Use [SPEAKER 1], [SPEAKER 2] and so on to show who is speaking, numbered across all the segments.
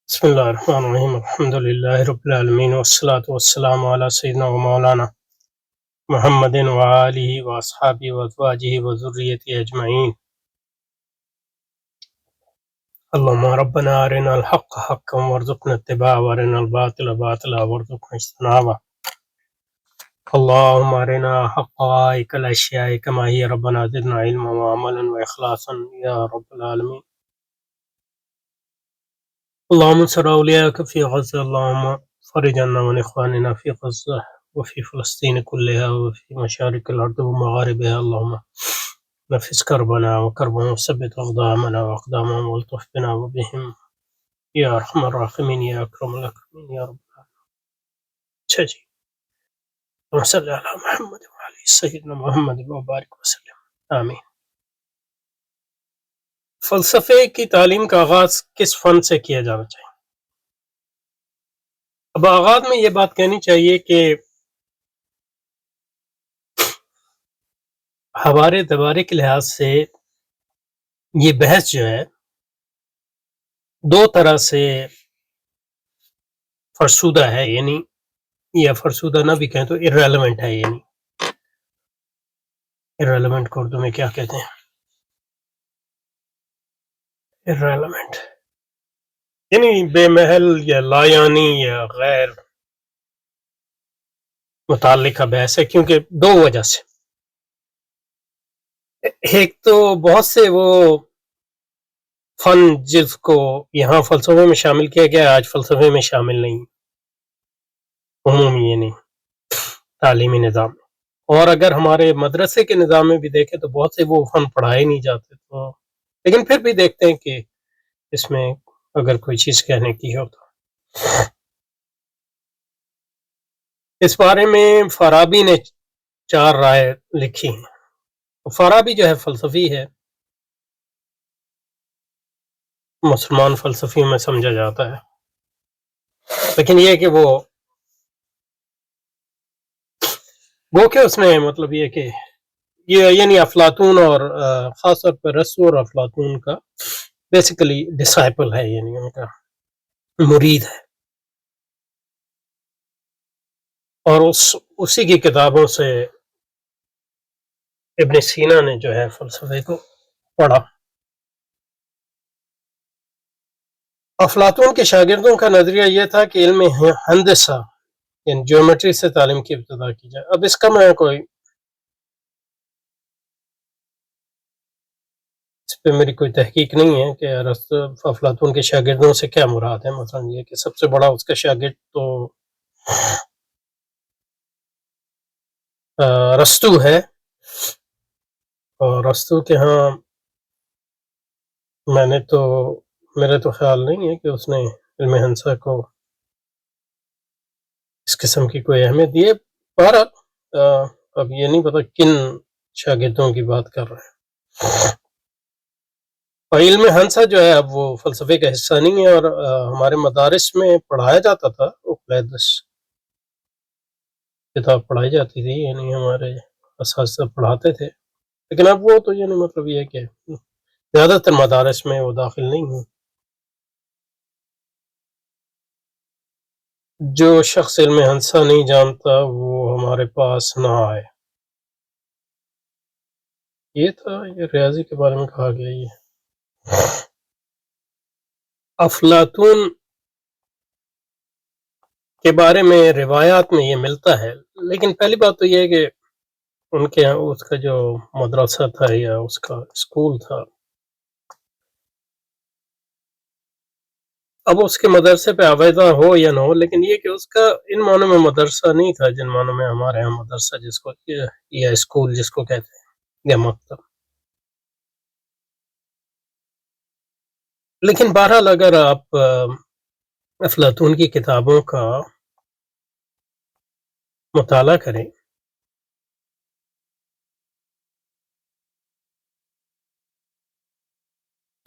[SPEAKER 1] بسم الله الرحمن الرحيم الحمد لله رب العالمين والصلاة والسلام على سيدنا ومولانا محمد وآله وأصحابه وأزواجه وذريته أجمعين. اللهم ربنا أرنا الحق حقا وارزقنا اتباعه وأرنا الباطل باطلا وارزقنا اجتنابه. اللهم أرنا حقائق الأشياء كما هي ربنا زدنا علما وعملا وإخلاصا يا رب العالمين. اللهم انصر أولياءك في غزة، اللهم فرج عنا وعن إخواننا في غزة وفي فلسطين كلها وفي مشارق الأرض ومغاربها. اللهم نفس كربنا وكربهم وثبت أقدامنا وأقدامهم والطف بنا وبهم يا أرحم الراحمين يا أكرم الأكرمين يا رب العالمين. اچھا جی، اللهم صل على محمد وعلى سيدنا محمد وبارك وسلم آمین. فلسفے کی تعلیم کا آغاز کس فن سے کیا جانا چاہیے؟ اب آغاز میں یہ بات کہنی چاہیے کہ ہمارے دوارے کے لحاظ سے یہ بحث جو ہے دو طرح سے فرسودہ ہے، یعنی یا فرسودہ نہ بھی کہیں تو irrelevant ہے. یعنی irrelevant کو اردو میں کیا کہتے ہیں؟ irrelevant یعنی بے محل یا لا یعنی یا غیر متعلقہ بحث ہے، کیونکہ دو وجہ سے. ایک تو بہت سے وہ فن جس کو یہاں فلسفے میں شامل کیا گیا آج فلسفے میں شامل نہیں عمومی یعنی تعلیمی نظام میں. اور اگر ہمارے مدرسے کے نظام میں بھی دیکھیں تو بہت سے وہ فن پڑھائے نہیں جاتے، تو لیکن پھر بھی دیکھتے ہیں کہ اس میں اگر کوئی چیز کہنے کی ہو تو. اس بارے میں فارابی نے 4 رائے لکھی ہیں. فارابی جو ہے فلسفی ہے، مسلمان فلسفی میں سمجھا جاتا ہے، لیکن یہ کہ وہ گو کہ اس نے مطلب یہ کہ یہ یعنی افلاطون اور خاص طور پر رسو اور افلاطون کا بیسیکلی ڈسائپل ہے، یعنی ان کا مرید ہے، اور اسی کی کتابوں سے ابن سینا نے جو ہے فلسفے کو پڑھا. افلاطون کے شاگردوں کا نظریہ یہ تھا کہ علم ہندسہ یعنی جیومیٹری سے تعلیم کی ابتدا کی جائے. اب اس کا میں اس پہ میری کوئی تحقیق نہیں ہے کہ افلاطون کے شاگردوں سے کیا مراد ہے. مثلا یہ کہ سب سے بڑا اس کا شاگرد تو ارسطو ہے، اور ارسطو کے ہاں میرے تو خیال نہیں ہے کہ اس نے علم ہندسہ کو اس قسم کی کوئی اہمیت دی ہے. بہرحال اب یہ نہیں پتا کن شاگردوں کی بات کر رہے ہیں. اور علم ہندسہ جو ہے اب وہ فلسفے کا حصہ نہیں ہے، اور ہمارے مدارس میں پڑھایا جاتا تھا، اوکلیدس کتاب پڑھائی جاتی تھی، یعنی ہمارے اساتذہ پڑھاتے تھے، لیکن اب وہ تو یعنی مطلب یہ ہے کہ زیادہ تر مدارس میں وہ داخل نہیں ہیں. جو شخص علم ہندسہ نہیں جانتا وہ ہمارے پاس نہ آئے. یہ تھا، یہ ریاضی کے بارے میں کہا گیا. یہ افلاطون کے بارے میں روایات میں یہ ملتا ہے، لیکن پہلی بات تو یہ ہے کہ ان کے یہاں اس کا جو مدرسہ تھا یا اس کا اسکول تھا، اب اس کے مدرسے پہ آویزہ ہو یا نہ ہو، لیکن یہ کہ اس کا ان معنوں میں مدرسہ نہیں تھا جن معنوں میں ہمارے ہاں مدرسہ جس کو یا اسکول جس کو کہتے ہیں یا مکتب. لیکن بہرحال اگر آپ افلاطون کی کتابوں کا مطالعہ کریں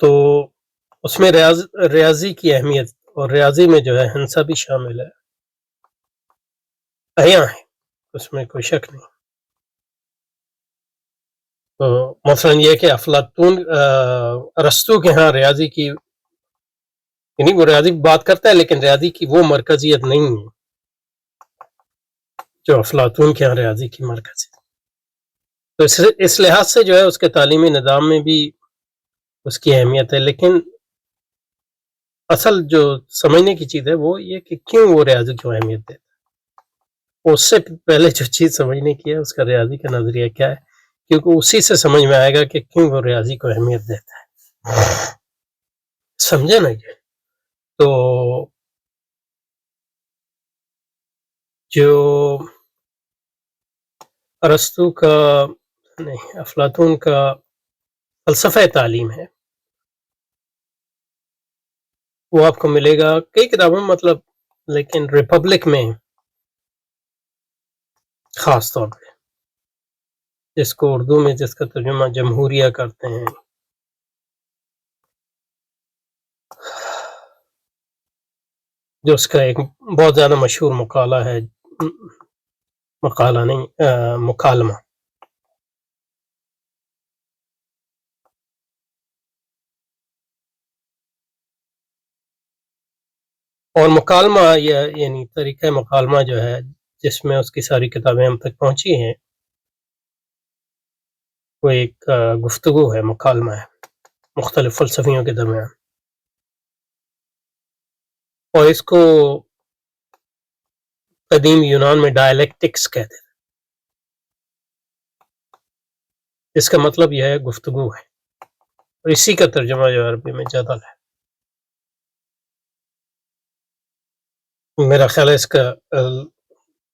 [SPEAKER 1] تو اس میں ریاضی کی اہمیت، اور ریاضی میں جو ہے ہندسہ بھی شامل ہے، احیاں ہے، اس میں کوئی شک نہیں. تو مثلا یہ کہ افلاطون ارسطو کے ہاں ریاضی کی یعنی وہ ریاضی بات کرتا ہے لیکن ریاضی کی وہ مرکزیت نہیں ہے جو افلاطون کے یہاں ریاضی کی مرکزیت. تو اس لحاظ سے جو ہے اس کے تعلیمی نظام میں بھی اس کی اہمیت ہے. لیکن اصل جو سمجھنے کی چیز ہے وہ یہ کہ کیوں وہ ریاضی کو اہمیت دیتا ہے. اس سے پہلے جو چیز سمجھنے کی ہے اس کا ریاضی کا نظریہ کیا ہے، کیونکہ اسی سے سمجھ میں آئے گا کہ کیوں وہ ریاضی کو اہمیت دیتا ہے. سمجھے نا یہ؟ تو جو ارسطو کا نہیں افلاطون کا فلسفہ تعلیم ہے وہ آپ کو ملے گا کئی کتابوں میں، مطلب لیکن ریپبلک میں خاص طور پہ، جس کو اردو میں جس کا ترجمہ جمہوریہ کرتے ہیں، جو اس کا ایک بہت زیادہ مشہور مقالہ ہے، مقالہ نہیں مکالمہ. اور مکالمہ یعنی طریقہ مکالمہ جو ہے جس میں اس کی ساری کتابیں ہم تک پہنچی ہیں، وہ ایک گفتگو ہے، مکالمہ ہے مختلف فلسفیوں کے درمیان. اور اس کو قدیم یونان میں ڈائلیکٹکس کہتے ہیں. اس کا مطلب یہ ہے گفتگو ہے، اور اسی کا ترجمہ جو عربی میں جدل ہے. میرا خیال ہے اس کا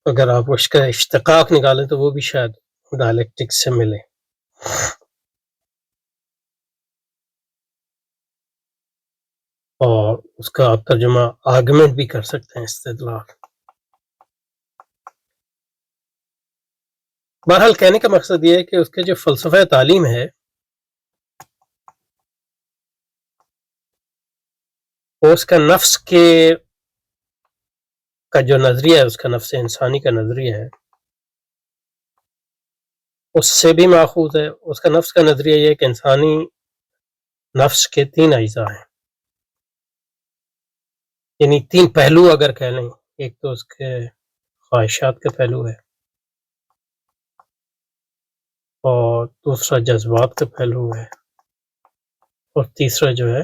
[SPEAKER 1] اگر آپ اس کا اشتقاق نکالیں تو وہ بھی شاید ڈائلیکٹکس سے ملے. اور اس کا آپ ترجمہ آرگومنٹ بھی کر سکتے ہیں، استدلال. بہرحال کہنے کا مقصد یہ ہے کہ اس کے جو فلسفہ تعلیم ہے وہ اس کا نفس کا جو نظریہ ہے، اس کا نفس انسانی کا نظریہ ہے، اس سے بھی ماخوذ ہے. اس کا نفس کا نظریہ یہ ہے کہ انسانی نفس کے 3 اجزاء ہیں، یعنی 3 پہلو اگر کہہ لیں. ایک تو اس کے خواہشات کا پہلو ہے، اور دوسرا جذبات کا پہلو ہے، اور تیسرا جو ہے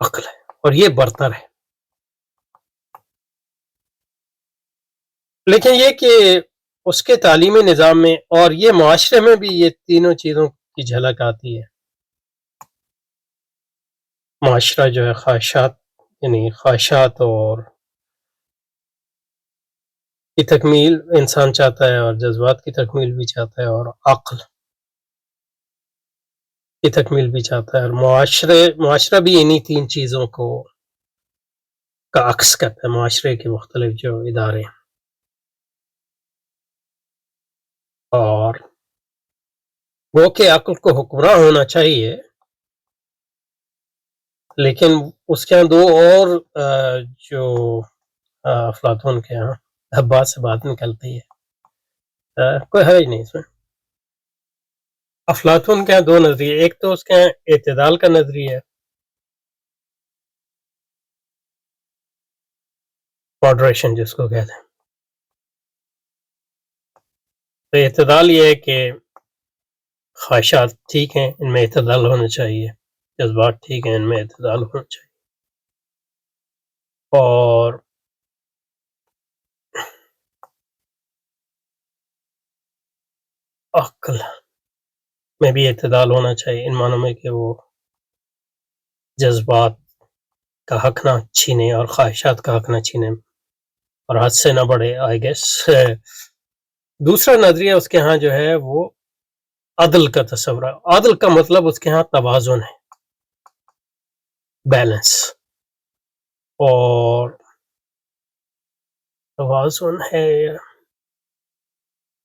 [SPEAKER 1] عقل ہے، اور یہ برتر ہے. لیکن یہ کہ اس کے تعلیمی نظام میں اور یہ معاشرے میں بھی یہ تینوں چیزوں کی جھلک آتی ہے. معاشرہ جو ہے خواہشات، یعنی خواہشات اور کی تکمیل انسان چاہتا ہے، اور جذبات کی تکمیل بھی چاہتا ہے، اور عقل کی تکمیل بھی چاہتا ہے. اور معاشرہ بھی انہی 3 چیزوں کا عکس کرتا ہے. معاشرے کے مختلف جو ادارے ہیں، اور وہ کہ عقل کو حکمراں ہونا چاہیے، لیکن اس کے ہاں 2 اور جو افلاطون کے ہاں بات سے بات نکلتی ہے، کوئی حرج نہیں اس میں. افلاطون کے ہاں 2 نظریے، ایک تو اس کے ہاں اعتدال کا نظریہ ہے، ماڈریشن جس کو کہتے ہیں. تو اعتدال یہ ہے کہ خواہشات ٹھیک ہیں، ان میں اعتدال ہونا چاہیے، جذبات ٹھیک ہیں، ان میں اعتدال ہونا چاہیے، اور عقل میں بھی اعتدال ہونا چاہیے، ان معنوں میں کہ وہ جذبات کا حق نہ چھینے اور خواہشات کا حق نہ چھینے، اور حد سے نہ بڑھے. آئی گیس دوسرا نظریہ اس کے ہاں جو ہے وہ عدل کا تصور ہے. عدل کا مطلب اس کے ہاں توازن ہے، بیلنس. اور توازن ہے،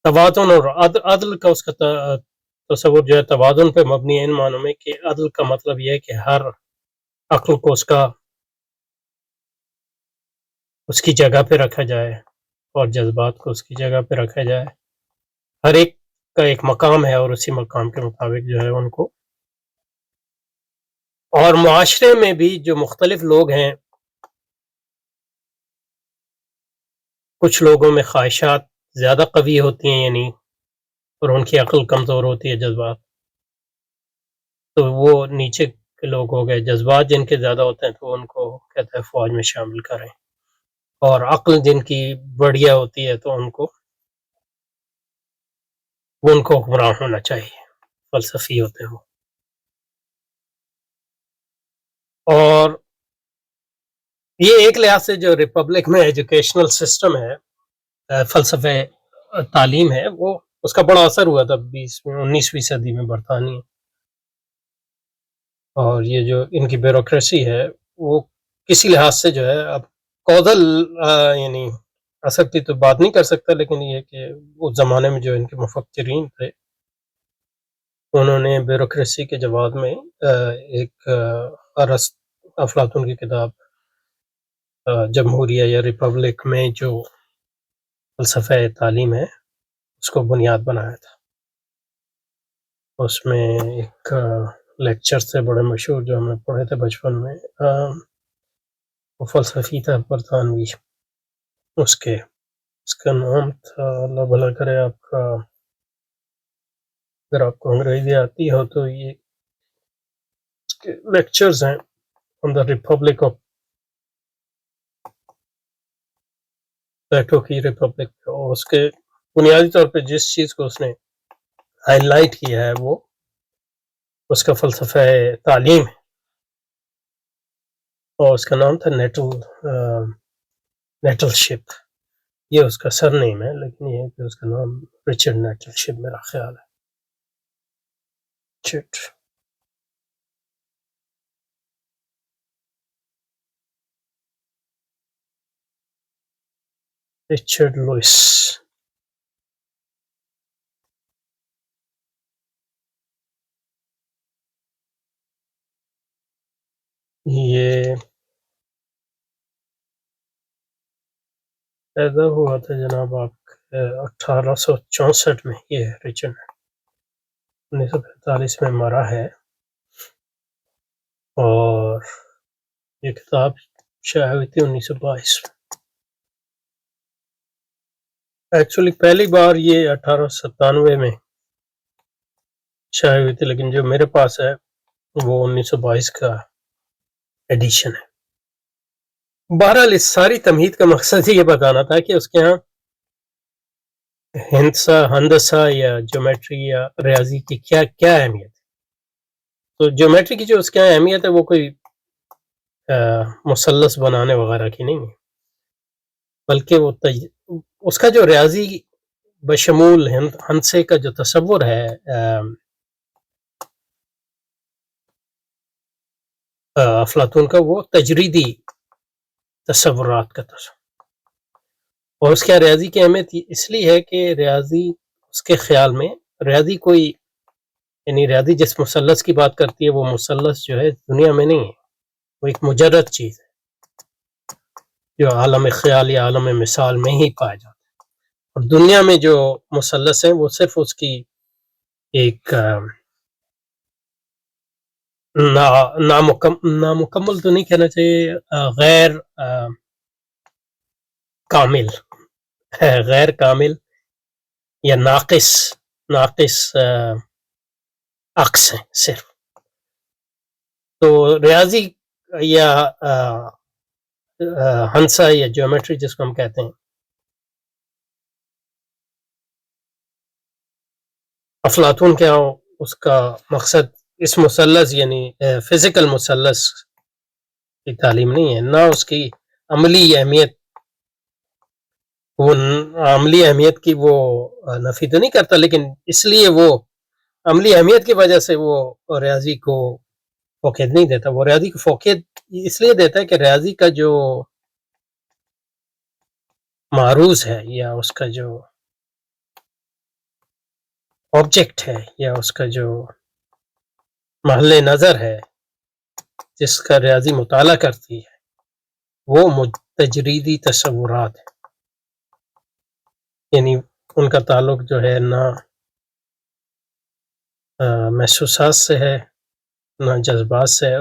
[SPEAKER 1] توازن اور عدل کا اس کا تصور جو ہے توازن پہ مبنی ہے، ان معنوں میں کہ عدل کا مطلب یہ ہے کہ ہر عقل کو اس کی جگہ پہ رکھا جائے، اور جذبات کو اس کی جگہ پہ رکھا جائے. ہر ایک کا ایک مقام ہے، اور اسی مقام کے مطابق جو ہے ان کو اور معاشرے میں بھی جو مختلف لوگ ہیں، کچھ لوگوں میں خواہشات زیادہ قوی ہوتی ہیں، یعنی اور ان کی عقل کمزور ہوتی ہے، جذبات، تو وہ نیچے کے لوگ ہو گئے. جذبات جن کے زیادہ ہوتے ہیں تو ان کو کہتا ہے فوج میں شامل کریں، اور عقل جن کی بڑھیا ہوتی ہے تو ان کو حکمران ہونا چاہیے، فلسفی ہوتے ہیں وہ. اور یہ ایک لحاظ سے جو ریپبلک میں ایجوکیشنل سسٹم ہے، فلسفہ تعلیم ہے، وہ اس کا بڑا اثر ہوا تھا 19ویں صدی میں برطانیہ. اور یہ جو ان کی بیوروکریسی ہے وہ کسی لحاظ سے جو ہے، اب کوزل یعنی اثر کی تو بات نہیں کر سکتا، لیکن یہ کہ اس زمانے میں جو ان کے مفکرین تھے انہوں نے بیوروکریسی کے جواب میں ایک افلاطون کی کتاب جمہوریہ یا ریپبلک میں جو فلسفہ تعلیم ہے اس کو بنیاد بنایا تھا. اس میں ایک لیکچر سے بڑے مشہور جو ہم نے پڑھے تھے بچپن میں، وہ فلسفی تھا برطانوی، اس کا نام تھا، اللہ بھلا کرے آپ کا، اگر آپ کو انگریزی آتی ہو تو یہ لیکچرز ہیں آن دا ریپبلک آف پلیٹو کی ریپبلک. اور اس کے بنیادی طور پہ جس چیز کو اس نے ہائی لائٹ کیا ہے وہ اس کا فلسفہ تعلیم ہے، اور اس کا نام تھا نیٹل شپ. یہ اس کا سر نیم ہے، لیکن یہ ہے کہ اس کا نام رچرڈ نیٹل شپ میرا خیال ہے. Richard Lewis. یہ پیدا ہوا تھا جناب آپ 1864 میں. یہ رچرڈ 1945 میں مرا ہے، اور یہ کتاب شائع ہوئی تھی 1922 میں. ایکچولی پہلی بار یہ 1897 میں شائع ہوئی تھی، لیکن جو میرے پاس ہے وہ 1922 کا ایڈیشن ہے. بہرحال اس ساری تمہید کا مقصد یہ بتانا تھا کہ اس کے ہاں ہندسہ یا جیومیٹری یا ریاضی کی کیا اہمیت ہے. تو جیومیٹری کی جو اس کے یہاں اہمیت ہے وہ کوئی مثلث بنانے وغیرہ کی نہیں ہے، بلکہ وہ اس کا جو ریاضی بشمول ہندسے کا جو تصور ہے افلاطون کا، وہ تجریدی تصورات کا تصور. اور اس کے ریاضی کی اہمیت اس لیے ہے کہ ریاضی اس کے خیال میں ریاضی کوئی، یعنی ریاضی جس مثلث کی بات کرتی ہے وہ مثلث جو ہے دنیا میں نہیں ہے، وہ ایک مجرد چیز ہے جو عالم خیال یا عالم مثال میں ہی پایا جاتا ہے. اور دنیا میں جو مثلث ہیں وہ صرف اس کی ایک نامکمل تو نہیں کہنا چاہیے، غیر کامل یا ناقص عکس ہیں صرف. تو ریاضی یا ہندسہ یا جیومیٹری جس کو ہم کہتے ہیں، افلاطون کے اس کا مقصد اس مثلث یعنی فزیکل مثلث کی تعلیم نہیں ہے، نہ اس کی عملی اہمیت. وہ عملی اہمیت کی وہ نفی تو نہیں کرتا، لیکن اس لیے وہ عملی اہمیت کی وجہ سے وہ ریاضی کو فوقیت نہیں دیتا. وہ ریاضی کو فوقیت اس لیے دیتا ہے کہ ریاضی کا جو معروض ہے یا اس کا جو آبجیکٹ ہے یا اس کا جو محل نظر ہے جس کا ریاضی مطالعہ کرتی ہے وہ تجریدی تصورات ہے. یعنی ان کا تعلق جو ہے نہ محسوسات سے ہے، نہ جذبات سے ہے،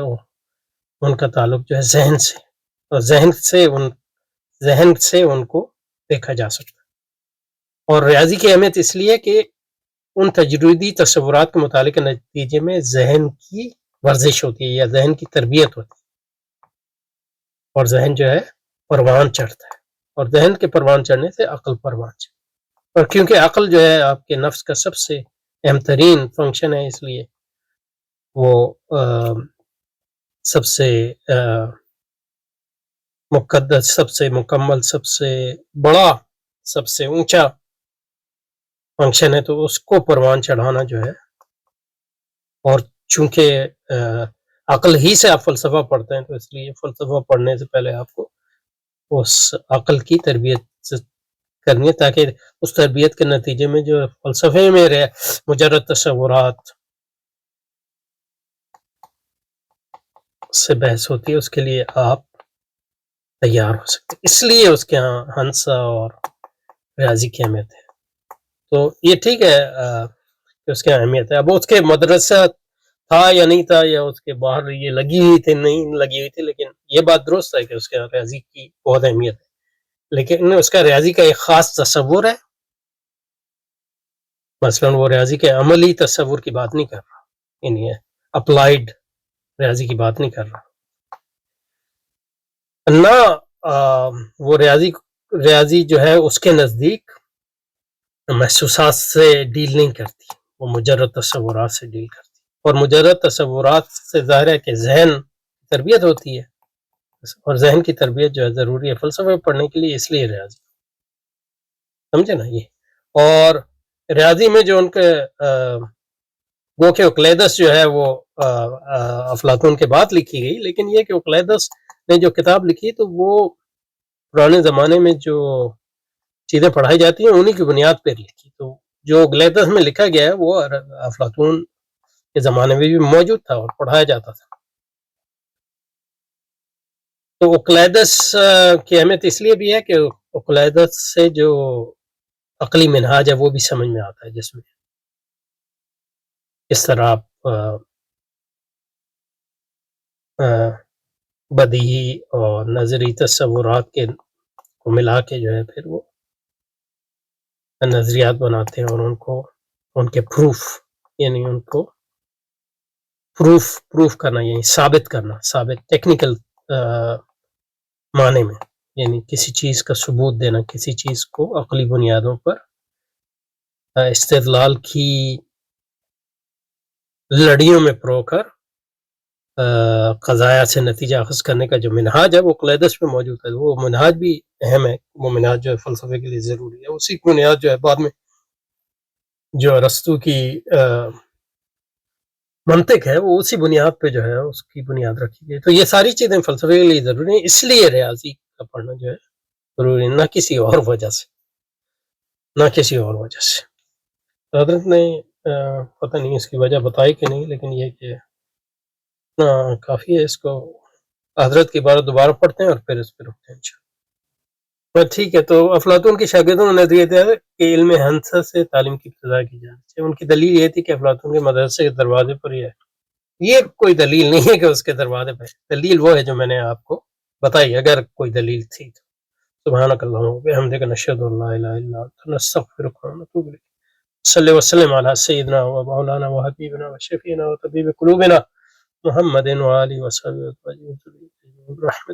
[SPEAKER 1] ان کا تعلق جو ہے ذہن سے، اور ذہن سے ان کو دیکھا جا سکتا ہے۔ اور ریاضی کی اہمیت اس لیے کہ ان تجریدی تصورات کے مطالعے کے نتیجے میں ذہن کی ورزش ہوتی ہے یا ذہن کی تربیت ہوتی ہے، اور ذہن جو ہے پروان چڑھتا ہے، اور ذہن کے پروان چڑھنے سے عقل پروان چڑھتا ہے۔ اور کیونکہ عقل جو ہے آپ کے نفس کا سب سے اہم ترین فنکشن ہے، اس لیے وہ سب سے مقدس، سب سے مکمل، سب سے بڑا، سب سے اونچا فنکشن ہے، تو اس کو پروان چڑھانا جو ہے، اور چونکہ عقل ہی سے آپ فلسفہ پڑھتے ہیں، تو اس لیے فلسفہ پڑھنے سے پہلے آپ کو اس عقل کی تربیت کرنی ہے، تاکہ اس تربیت کے نتیجے میں جو فلسفے میں مجرد تصورات سے بحث ہوتی ہے، اس کے لیے آپ تیار ہو سکتے، اس لیے اس کے ہاں ہنسا اور ریاضی کی اہمیت ہے۔ تو یہ ٹھیک ہے کہ اس کی اہمیت ہے، اب اس کے مدرسہ تھا یا نہیں تھا، یا اس کے باہر یہ لگی ہوئی تھی نہیں لگی ہوئی تھی، لیکن یہ بات درست ہے کہ اس کے ریاضی کی بہت اہمیت ہے، لیکن اس کا ریاضی کا ایک خاص تصور ہے۔ مثلا وہ ریاضی کے عملی تصور کی بات نہیں کر رہا، یعنی اپلائیڈ ریاضی کی بات نہیں کر رہا، نہ وہ ریاضی جو ہے اس کے نزدیک محسوسات سے ڈیل نہیں کرتی، وہ مجرد تصورات سے ڈیل کرتی، اور مجرد تصورات سے ظاہر ہے کہ ذہن تربیت ہوتی ہے، اور ذہن کی تربیت جو ہے ضروری ہے فلسفے پڑھنے کے لیے، اس لیے ریاضی، سمجھے نا یہ۔ اور ریاضی میں جو ان کے وہ کہ اوکلیدس جو ہے وہ افلاطون کے بعد لکھی گئی، لیکن یہ کہ اوکلیدس نے جو کتاب لکھی تو وہ پرانے زمانے میں جو چیزیں پڑھائی جاتی ہیں انہی کی بنیاد پر لکھی، تو جو اوکلیدس میں لکھا گیا ہے وہ افلاطون کے زمانے میں بھی موجود تھا اور پڑھایا جاتا تھا۔ تو اوکلیدس کی اہمیت اس لیے بھی ہے کہ اوکلیدس سے جو عقلی منہاج ہے وہ بھی سمجھ میں آتا ہے، جس میں اس طرح آپ بدیہی اور نظری تصورات کے کو ملا کے جو ہے پھر وہ نظریات بناتے ہیں، اور ان کو ان کے پروف، یعنی ان کو پروف کرنا، یعنی ثابت ٹیکنیکل معنی میں، یعنی کسی چیز کا ثبوت دینا، کسی چیز کو عقلی بنیادوں پر استدلال کی لڑیوں میں پرو کر قضایا سے نتیجہ اخذ کرنے کا جو منہاج ہے وہ اوکلیدس میں موجود ہے، وہ منہاج بھی اہم ہے، وہ منہاج جو ہے فلسفے کے لیے ضروری ہے، اسی بنیاد جو ہے بعد میں جو ارسطو کی منطق ہے وہ اسی بنیاد پہ جو ہے اس کی بنیاد رکھی گئی۔ تو یہ ساری چیزیں فلسفے کے لیے ضروری ہیں، اس لیے ریاضی کا پڑھنا جو ہے ضروری ہے، نہ کسی اور وجہ سے۔ حضرت نے پتہ نہیں اس کی وجہ بتائی کہ نہیں، لیکن یہ کہ کافی ہے، اس کو حضرت کی عبارت دوبارہ پڑھتے ہیں اور پھر اس پہ رکھتے ہیں انشاءاللہ۔ ٹھیک ہے، تو افلاطون کے شاگردوں نے نظریہ دیا کہ علم ہندسہ سے تعلیم کی ابتدا کی جائے، ان کی دلیل یہ تھی کہ افلاطون کے مدرسے کے دروازے پر ہی ہے۔ یہ کوئی دلیل نہیں ہے کہ اس کے دروازے پہ، دلیل وہ ہے جو میں نے آپ کو بتائی، اگر کوئی دلیل تھی تو۔ سبحانک اللہم وبحمدک، نشہد ان لا الہ الا انت، نستغفرک ونتوب الیک۔ صلی وسلم علی سیدنا و مولانا و حبیبنا و شفیعنا و طبیب قلوبنا محمد و آلہ و صحبہ اجمعین برحمتک۔